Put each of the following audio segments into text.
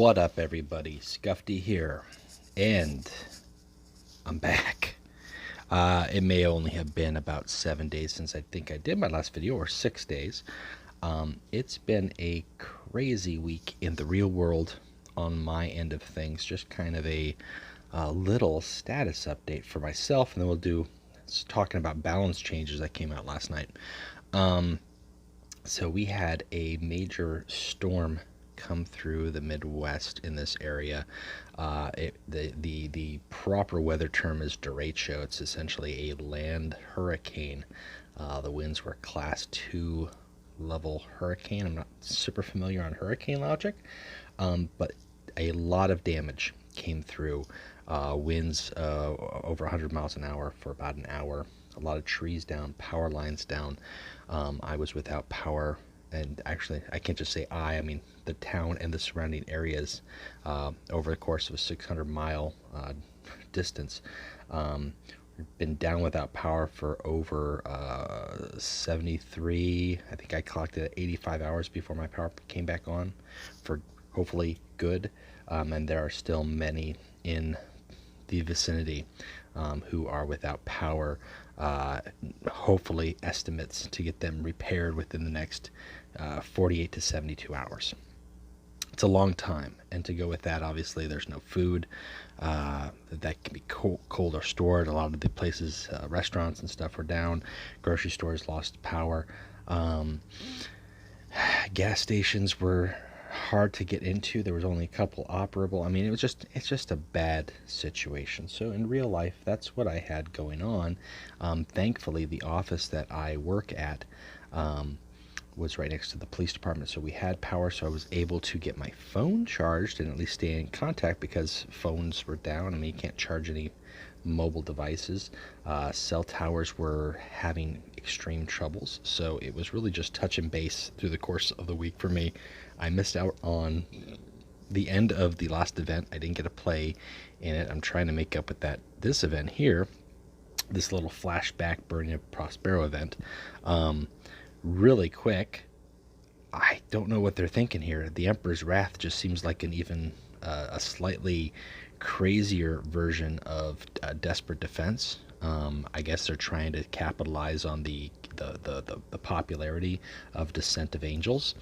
What up, everybody? Scuffy here, and I'm back. It may only have been about 7 days since I think I did my last video, or 6 days. It's been a crazy week in the real world on my end of things. Just kind of a little status update for myself, and then we'll do talking about balance changes that came out last night. So we had a major storm come through the Midwest in this area. The proper weather term is derecho. It's essentially a land hurricane. The winds were Class 2 level hurricane. I'm not super familiar on hurricane logic, but a lot of damage came through. Winds over 100 miles an hour for about an hour. A lot of trees down, power lines down. I was without power, and actually I can't just say I mean the town and the surrounding areas over the course of a 600-mile distance. Been down without power for over 73, I think I clocked it at 85 hours before my power came back on, for hopefully good. And there are still many in the vicinity who are without power. Hopefully estimates to get them repaired within the next 48 to 72 hours. It's a long time, and to go with that, obviously there's no food that can be cold or stored. A lot of the places, restaurants and stuff, were down. Grocery stores lost power. Gas stations were hard to get into. There was only a couple operable. I mean, it's just a bad situation. So in real life, that's what I had going on. Thankfully, the office that I work at was right next to the police department, so we had power, so I was able to get my phone charged and at least stay in contact, because phones were down. I mean, you can't charge any mobile devices. Cell towers were having extreme troubles, so it was really just touch and base through the course of the week for me. I missed out on the end of the last event. I didn't get to play in it. I'm trying to make up with that this event here, this little flashback Burning of Prospero event. Really quick, I don't know what they're thinking here. The Emperor's Wrath just seems like an even a slightly crazier version of Desperate Defense. I guess they're trying to capitalize on the popularity of Descent of Angels,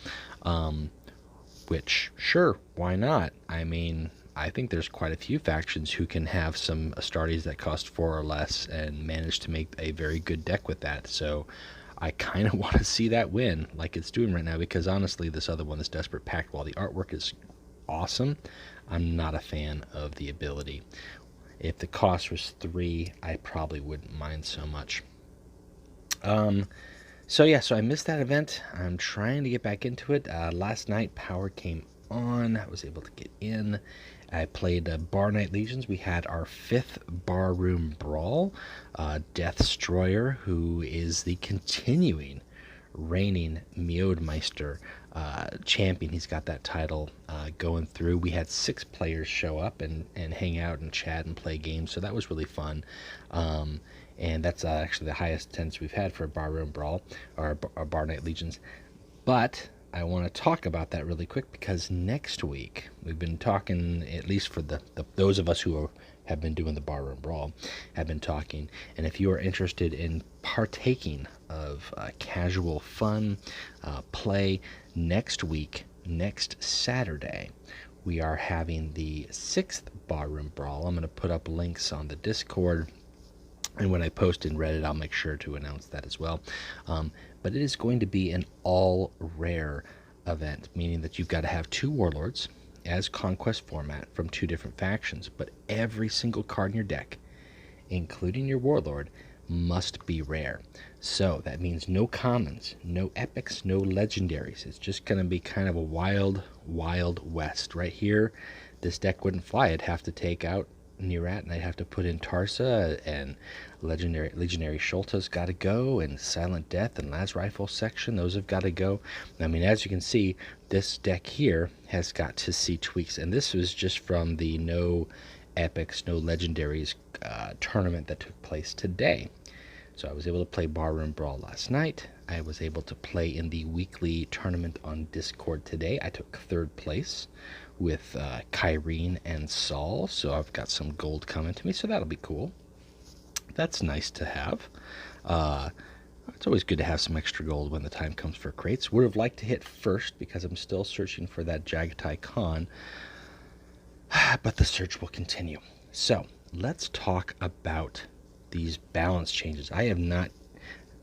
which, sure, why not? I mean, I think there's quite a few factions who can have some Astartes that cost 4 or less and manage to make a very good deck with that. So I kind of want to see that win like it's doing right now, because honestly, this other one, this Desperate Pact, while the artwork is awesome, I'm not a fan of the ability. If the cost was 3, I probably wouldn't mind so much. So I missed that event. I'm trying to get back into it. Last night, power came on. I was able to get in. I played Bar Night Legions. We had our 5th Barroom Brawl. Deathstroyer, who is the continuing reigning Miodmeister champion. He's got that title going through. We had 6 players show up and hang out and chat and play games, so that was really fun. And that's actually the highest attendance we've had for a Barroom Brawl, or Bar Night Legions. But I want to talk about that really quick, because next week we've been talking, at least for those of us who have been doing the Barroom Brawl, have been talking. And if you are interested in partaking of casual fun play, next week, next Saturday, we are having the 6th Barroom Brawl. I'm going to put up links on the Discord, and when I post in Reddit, I'll make sure to announce that as well. But it is going to be an all-rare event, meaning that you've got to have 2 warlords as conquest format from 2 different factions. But every single card in your deck, including your warlord, must be rare. So that means no commons, no epics, no legendaries. It's just going to be kind of a wild, wild west. Right here, this deck wouldn't fly. It'd have to take out Nerat, and I'd have to put in Tarsa, and Legionary Sholta's got to go, and Silent Death and Las Rifle section, those have got to go. I mean, as you can see, this deck here has got to see tweaks, and this was just from the no epics, no legendaries tournament that took place today. So I was able to play Barroom Brawl last night. I was able to play in the weekly tournament on Discord today. I took 3rd place, with Kyrene and Saul, so I've got some gold coming to me, so that'll be cool. That's nice to have. It's always good to have some extra gold when the time comes for crates. Would have liked to hit first because I'm still searching for that Jagatai Khan, but the search will continue. So let's talk about these balance changes. I have not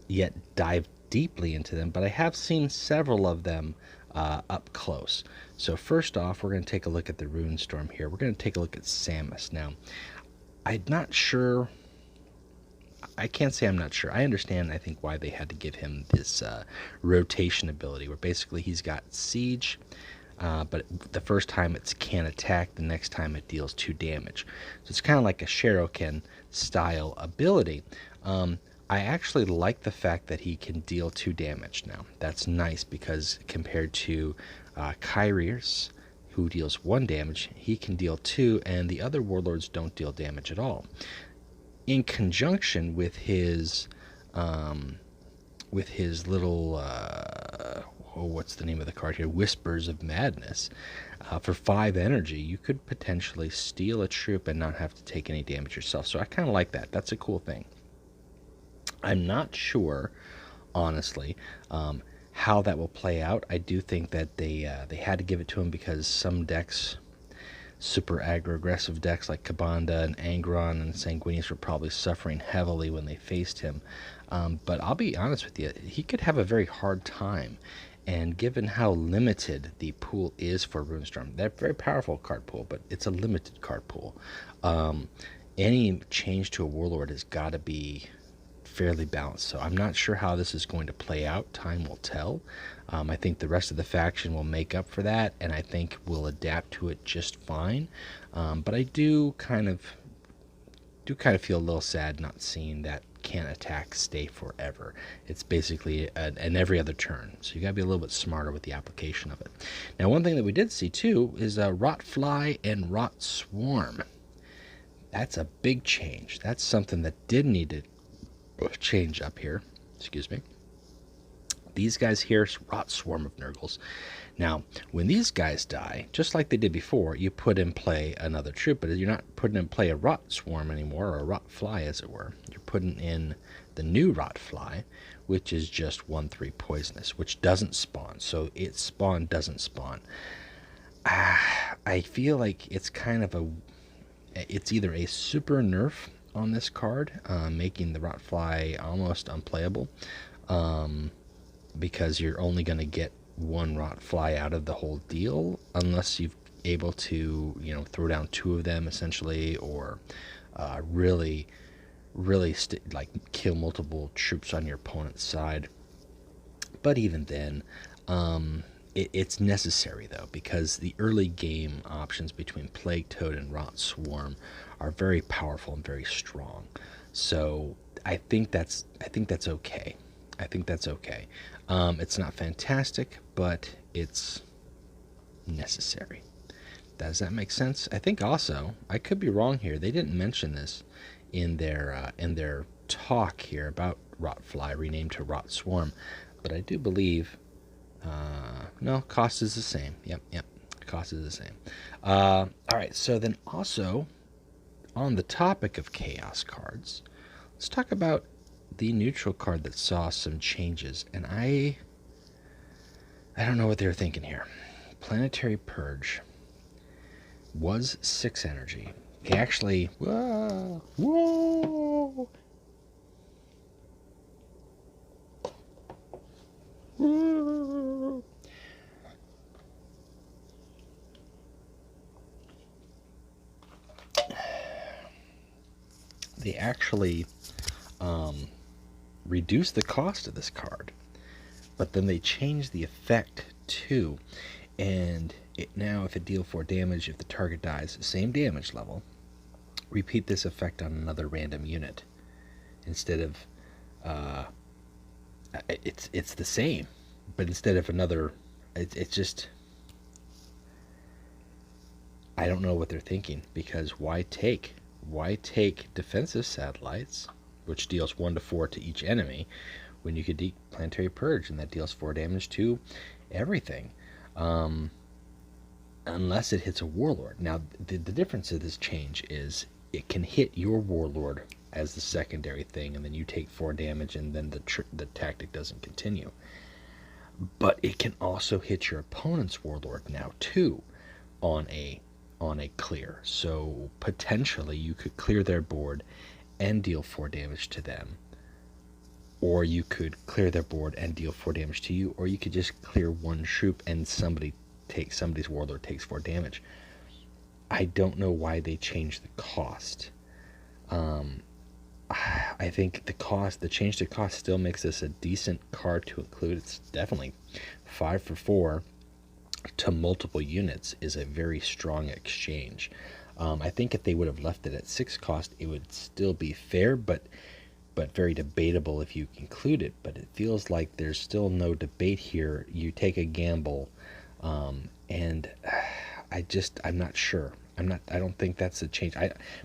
yet dived deeply into them, but I have seen several of them up close. So first off, we're going to take a look at the Runestorm here. We're going to take a look at Samus. Now, I'm not sure. I can't say I'm not sure. I understand, I think, why they had to give him this rotation ability, where basically he's got Siege, but the first time it can attack, the next time it deals 2 damage. So it's kind of like a Shuriken style ability. I actually like the fact that he can deal 2 damage now. That's nice because compared to Kyrios, who deals 1 damage, he can deal 2, and the other warlords don't deal damage at all. In conjunction with his little what's the name of the card here? Whispers of Madness. For 5 energy, you could potentially steal a troop and not have to take any damage yourself. So I kind of like that. That's a cool thing. I'm not sure, honestly, how that will play out. I do think that they had to give it to him because some decks, super aggro-aggressive decks like Kabanda and Angron and Sanguinius, were probably suffering heavily when they faced him. But I'll be honest with you, he could have a very hard time. And given how limited the pool is for Runestorm, they're a very powerful card pool, but it's a limited card pool. Any change to a warlord has got to be fairly balanced. So I'm not sure how this is going to play out. Time will tell. I think the rest of the faction will make up for that, and I think we'll adapt to it just fine. But I do kind of feel a little sad not seeing that can't attack stay forever. It's basically an every other turn, so you gotta be a little bit smarter with the application of it. Now, one thing that we did see too is Rot Fly and Rot Swarm. That's a big change. That's something that did need to change up here. Excuse me. These guys here, Rot Swarm of Nurgles. Now, when these guys die, just like they did before, you put in play another troop, but you're not putting in play a Rot Swarm anymore, or a Rot Fly, as it were. You're putting in the new Rot Fly, which is just 1/3 poisonous, which doesn't spawn. So its spawn doesn't spawn. I feel like it's kind of it's either a super nerf on this card, making the Rot Fly almost unplayable, because you're only going to get 1 Rot Fly out of the whole deal, unless you're able to, throw down 2 of them essentially, or really kill multiple troops on your opponent's side. But even then, it's necessary though, because the early game options between Plague Toad and Rot Swarm are very powerful and very strong. So I think that's okay. I think that's okay. It's not fantastic, but it's necessary. Does that make sense? I think also, I could be wrong here, they didn't mention this in their talk here about Rot Fly renamed to Rot Swarm, but I do believe, no, cost is the same. Yep, cost is the same. All right, so then also, on the topic of Chaos cards, let's talk about the neutral card that saw some changes, and I don't know what they were thinking here. Planetary Purge was 6 energy. He actually, whoa, they actually reduced the cost of this card, but then they changed the effect too, and now if it deals 4 damage, if the target dies, same damage level, repeat this effect on another random unit. Instead of it's the same, but instead of another, it's just, I don't know what they're thinking, because why take defensive satellites, which deals 1 to 4 to each enemy, when you could Planetary Purge, and that deals 4 damage to everything. unless it hits a warlord. Now, the difference of this change is it can hit your warlord as the secondary thing, and then you take 4 damage, and then the tactic doesn't continue. But it can also hit your opponent's warlord now too, on a clear. So potentially you could clear their board and deal 4 damage to them, or you could clear their board and deal 4 damage to you, or you could just clear 1 troop and somebody's warlord takes 4 damage. I don't know why they changed the cost. I think the change to cost still makes this a decent card to include. It's definitely 5 for 4 to multiple units is a very strong exchange. I think if they would have left it at 6 cost, it would still be fair, but very debatable if you include it. But it feels like there's still no debate here. You take a gamble, and I'm not sure. I don't think that's a change.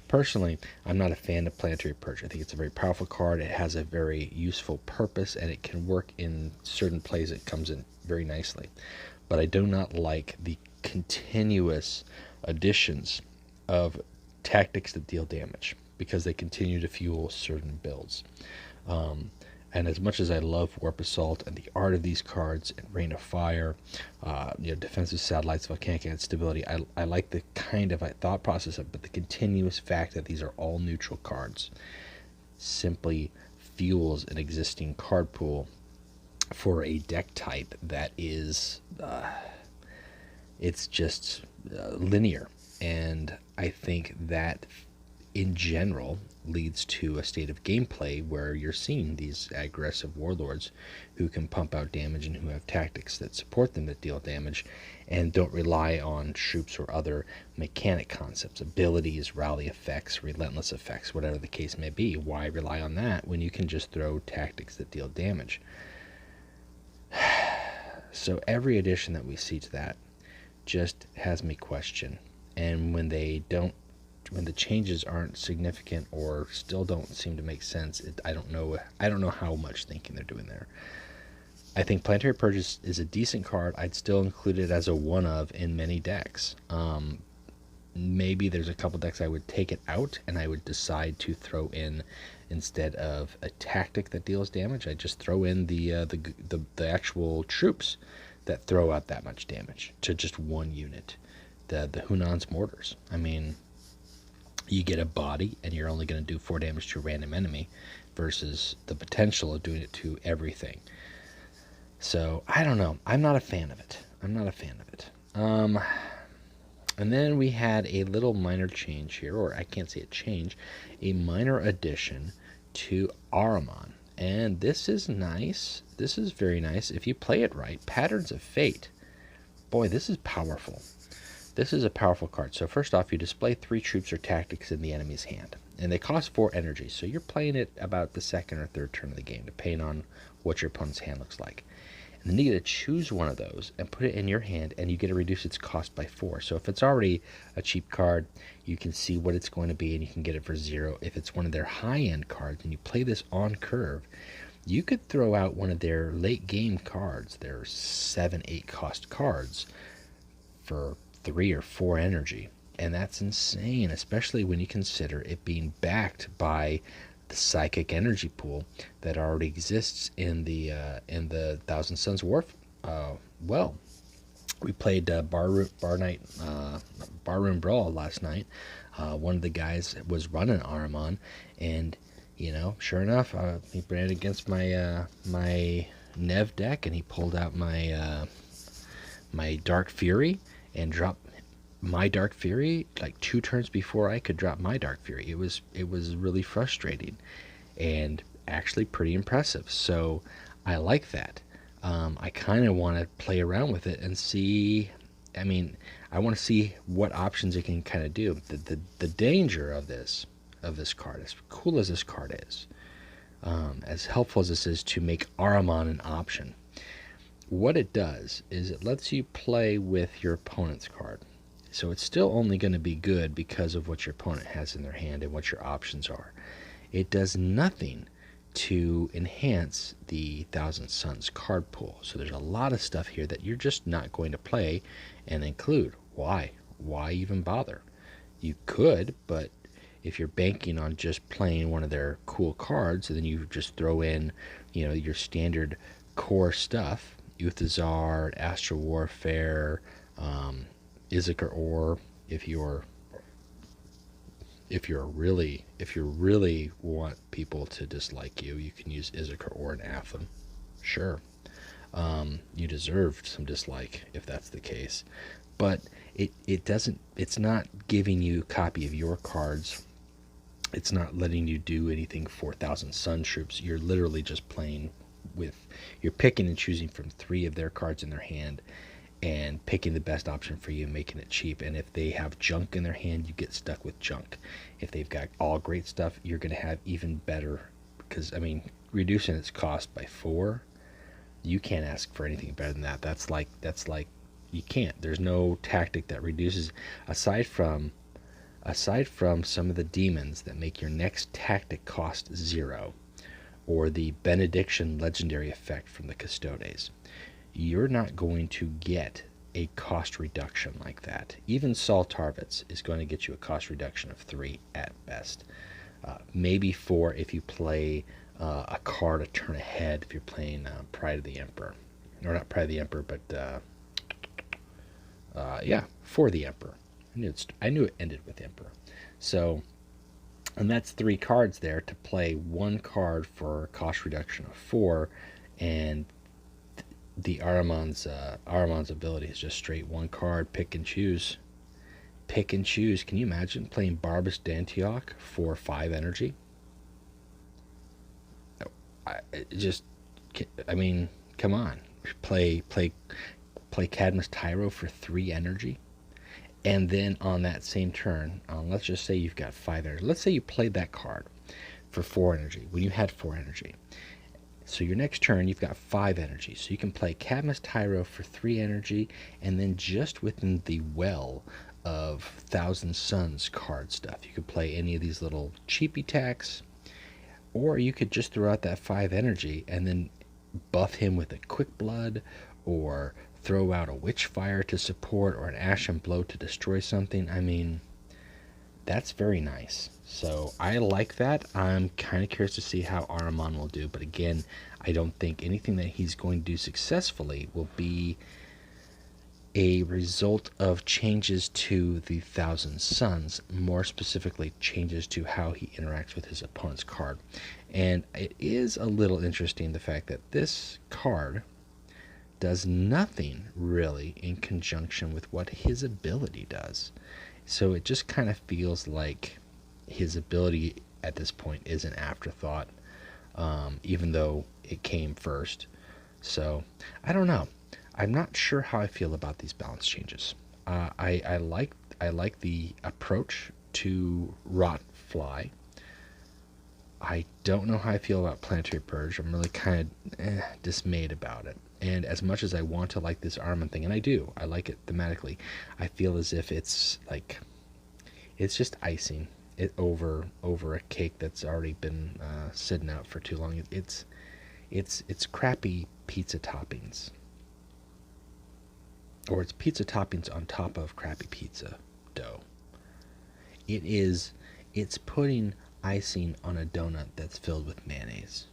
Personally, I'm not a fan of Planetary Purge. I think it's a very powerful card. It has a very useful purpose, and it can work in certain plays. It comes in very nicely. But I do not like the continuous additions of tactics that deal damage, because they continue to fuel certain builds. And as much as I love Warp Assault and the art of these cards, and Rain of Fire, defensive satellites, volcanic instability, I like the kind of thought process of it, but the continuous fact that these are all neutral cards simply fuels an existing card pool for a deck type that is, it's just linear. And I think that in general leads to a state of gameplay where you're seeing these aggressive warlords who can pump out damage and who have tactics that support them that deal damage and don't rely on troops or other mechanic concepts, abilities, rally effects, relentless effects, whatever the case may be. Why rely on that when you can just throw tactics that deal damage? So every addition that we see to that just has me question. And when the changes aren't significant or still don't seem to make sense, I don't know how much thinking they're doing there. I think Planetary Purge is a decent card. I'd still include it as a one of in many decks. Maybe there's a couple decks I would take it out and I would decide to throw in, instead of a tactic that deals damage, I just throw in the actual troops that throw out that much damage to just one unit. The Hunan's Mortars. I mean, you get a body and you're only going to do 4 damage to a random enemy versus the potential of doing it to everything. So I don't know. I'm not a fan of it. And then we had a little minor change here, or I can't say a change, a minor addition to Ahriman. And this is nice. This is very nice. If you play it right, Patterns of Fate. Boy, this is powerful. This is a powerful card. So first off, you display 3 troops or tactics in the enemy's hand, and they cost 4 energy. So you're playing it about the second or third turn of the game, depending on what your opponent's hand looks like. And then you get to choose one of those and put it in your hand, and you get to reduce its cost by 4. So if it's already a cheap card, you can see what it's going to be, and you can get it for 0. If it's one of their high-end cards, and you play this on curve, you could throw out one of their late-game cards, their 7-8 cost cards, for 3 or 4 energy, and that's insane, especially when you consider it being backed by the psychic energy pool that already exists in the Thousand Suns War. Well, we played Barroom Brawl last night. One of the guys was running Ahriman, and sure enough, he ran against my my Nev deck, and he pulled out my my Dark Fury and drop my Dark Fury like 2 turns before I could drop my Dark Fury. It was really frustrating and actually pretty impressive. So I like that. I kind of want to play around with it and see. I mean, I want to see what options it can kind of do. The danger of this card, as cool as this card is, as helpful as this is to make Ahriman an option, what it does is it lets you play with your opponent's card. So it's still only going to be good because of what your opponent has in their hand and what your options are. It does nothing to enhance the Thousand Suns card pool. So there's a lot of stuff here that you're just not going to play and include. Why? Why even bother? You could, but if you're banking on just playing one of their cool cards, then you just throw in, your standard core stuff, Uthazar, Astral Warfare, Izikar Ore. If you really want people to dislike you, you can use Izikar Ore and Atham. Sure. You deserve some dislike if that's the case. But it's not giving you a copy of your cards. It's not letting you do anything for Thousand Sun troops. You're literally just playing you're picking and choosing from 3 of their cards in their hand and picking the best option for you, making it cheap. And if they have junk in their hand, you get stuck with junk. If they've got all great stuff, you're going to have even better, because, reducing its cost by 4, you can't ask for anything better than that. That's like, you can't. There's no tactic that reduces, aside from some of the demons that make your next tactic cost 0, or the Benediction legendary effect from the Custodes. You're not going to get a cost reduction like that. Even Saul Tarvitz is going to get you a cost reduction of 3 at best. Maybe 4 if you play a card a turn ahead, if you're playing Pride of the Emperor. Or not Pride of the Emperor, but For the Emperor. I knew it ended with Emperor. So, and that's 3 cards there to play 1 card for a cost reduction of 4, and the Ahriman's ability is just straight 1 card, pick and choose. Pick and choose. Can you imagine playing Barbas D'Antioch for 5 energy? Come on. Play Cadmus Tyro for 3 energy. And then on that same turn, let's just say you've got 5 energy. Let's say you played that card for 4 energy when you had 4 energy. So your next turn, you've got 5 energy. So you can play Cadmus Tyro for 3 energy, and then just within the well of Thousand Suns card stuff, you could play any of these little cheapy attacks, or you could just throw out that 5 energy and then buff him with a Quick Blood, or throw out a Witchfire to support, or an Ashen Blow to destroy something. That's very nice. So I like that. I'm kind of curious to see how Ahriman will do. But again, I don't think anything that he's going to do successfully will be a result of changes to the Thousand Suns, more specifically changes to how he interacts with his opponent's card. And it is a little interesting, the fact that this card does nothing really in conjunction with what his ability does. So it just kind of feels like his ability at this point is an afterthought, even though it came first. So I don't know. I'm not sure how I feel about these balance changes. I like the approach to Rotfly. I don't know how I feel about Planetary Purge. I'm really kind of dismayed about it. And as much as I want to like this Ahriman thing, and I do, I like it thematically, I feel as if it's just icing it over a cake that's already been sitting out for too long. It's crappy pizza toppings, or it's pizza toppings on top of crappy pizza dough. It's putting icing on a donut that's filled with mayonnaise.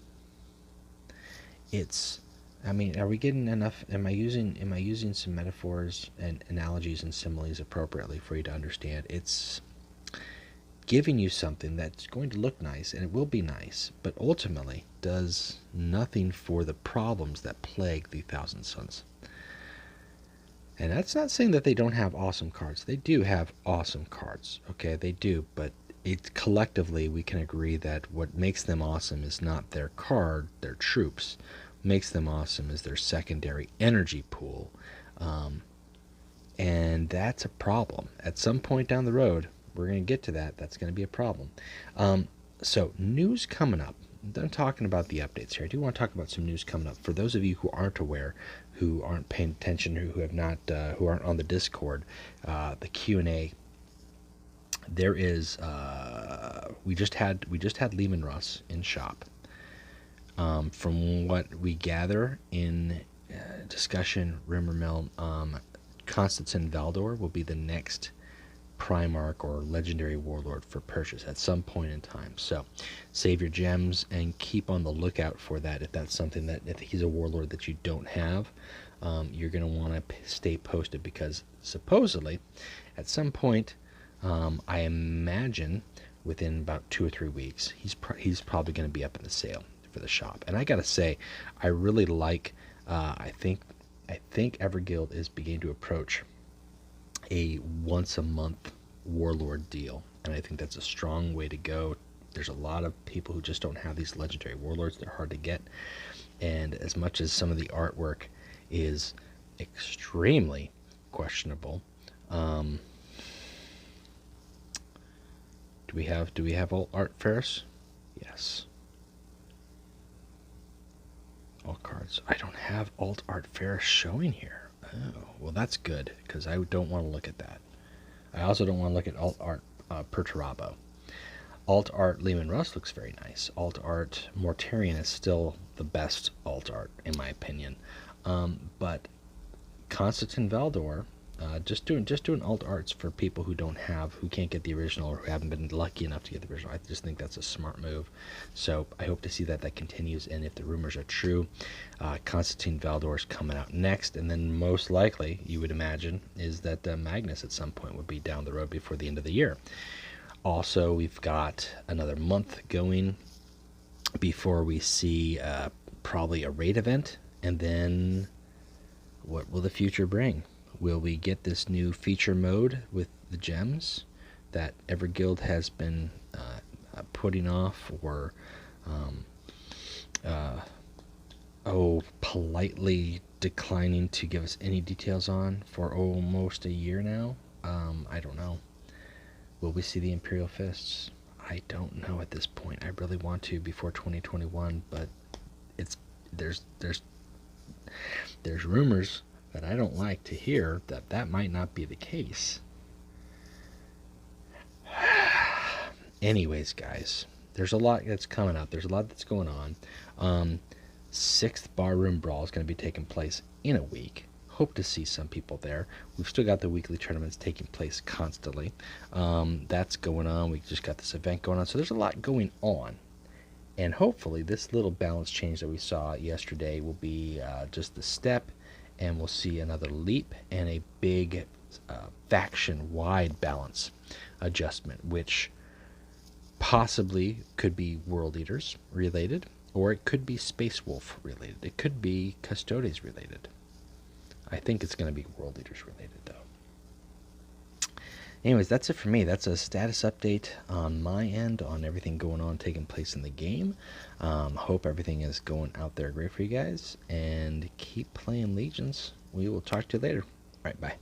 Are we getting enough? Am I using some metaphors and analogies and similes appropriately for you to understand? It's giving you something that's going to look nice, and it will be nice, but ultimately does nothing for the problems that plague the Thousand Suns. And that's not saying that they don't have awesome cards. They do have awesome cards. Okay, they do, but collectively we can agree that what makes them awesome is not their card, their troops. Makes them awesome is their secondary energy pool, and that's a problem. At some point down the road, we're going to get to that. That's going to be a problem. So news coming up. I'm done talking about the updates here. I do want to talk about some news coming up. For those of you who aren't aware, who aren't paying attention, who have not, who aren't on the Discord, the Q&A. There is we just had Lehman Russ in shop. From what we gather in discussion, rumor mill, Constantine Valdor will be the next Primarch or legendary warlord for purchase at some point in time. So save your gems and keep on the lookout for that. If that's something that, if he's a warlord that you don't have, you're going to want to stay posted, because supposedly at some point, I imagine within about 2 or 3 weeks, he's probably going to be up in the sale for the shop. And I gotta say, I really like, I think Everguild is beginning to approach a once a month warlord deal, and I think that's a strong way to go. There's a lot of people who just don't have these legendary warlords. They're hard to get, and as much as some of the artwork is extremely questionable, do we have alt art, Ferris? Yes. All cards. I don't have alt art Ferris showing here. Oh, well, that's good, because I don't want to look at that. I also don't want to look at alt art Perturabo. Alt art Lehman Russ looks very nice. Alt art Mortarion is still the best alt art in my opinion. But Constantine Valdor, just doing alt arts for people who can't get the original, or who haven't been lucky enough to get the original. I just think that's a smart move. So I hope to see that continues, and if the rumors are true, Constantine Valdor is coming out next, and then most likely, you would imagine, is that Magnus at some point would be down the road before the end of the year. Also, we've got another month going before we see probably a raid event, and then what will the future bring? Will we get this new feature mode with the gems that Everguild has been putting off, or politely declining to give us any details on for almost a year now? I don't know. Will we see the Imperial Fists? I don't know at this point. I really want to before 2021, but there's rumors that I don't like to hear that might not be the case. Anyways, guys, there's a lot that's coming up. There's a lot that's going on. 6th Barroom Brawl is going to be taking place in a week. Hope to see some people there. We've still got the weekly tournaments taking place constantly. That's going on. We just got this event going on. So there's a lot going on. And hopefully this little balance change that we saw yesterday will be just the step, and we'll see another leap and a big faction-wide balance adjustment, which possibly could be World Eaters related, or it could be Space Wolf related. It could be Custodes related. I think it's going to be World Eaters related, though. Anyways, that's it for me. That's a status update on my end on everything going on, taking place in the game. Hope everything is going out there great for you guys, and keep playing Legions. We will talk to you later. All right, bye.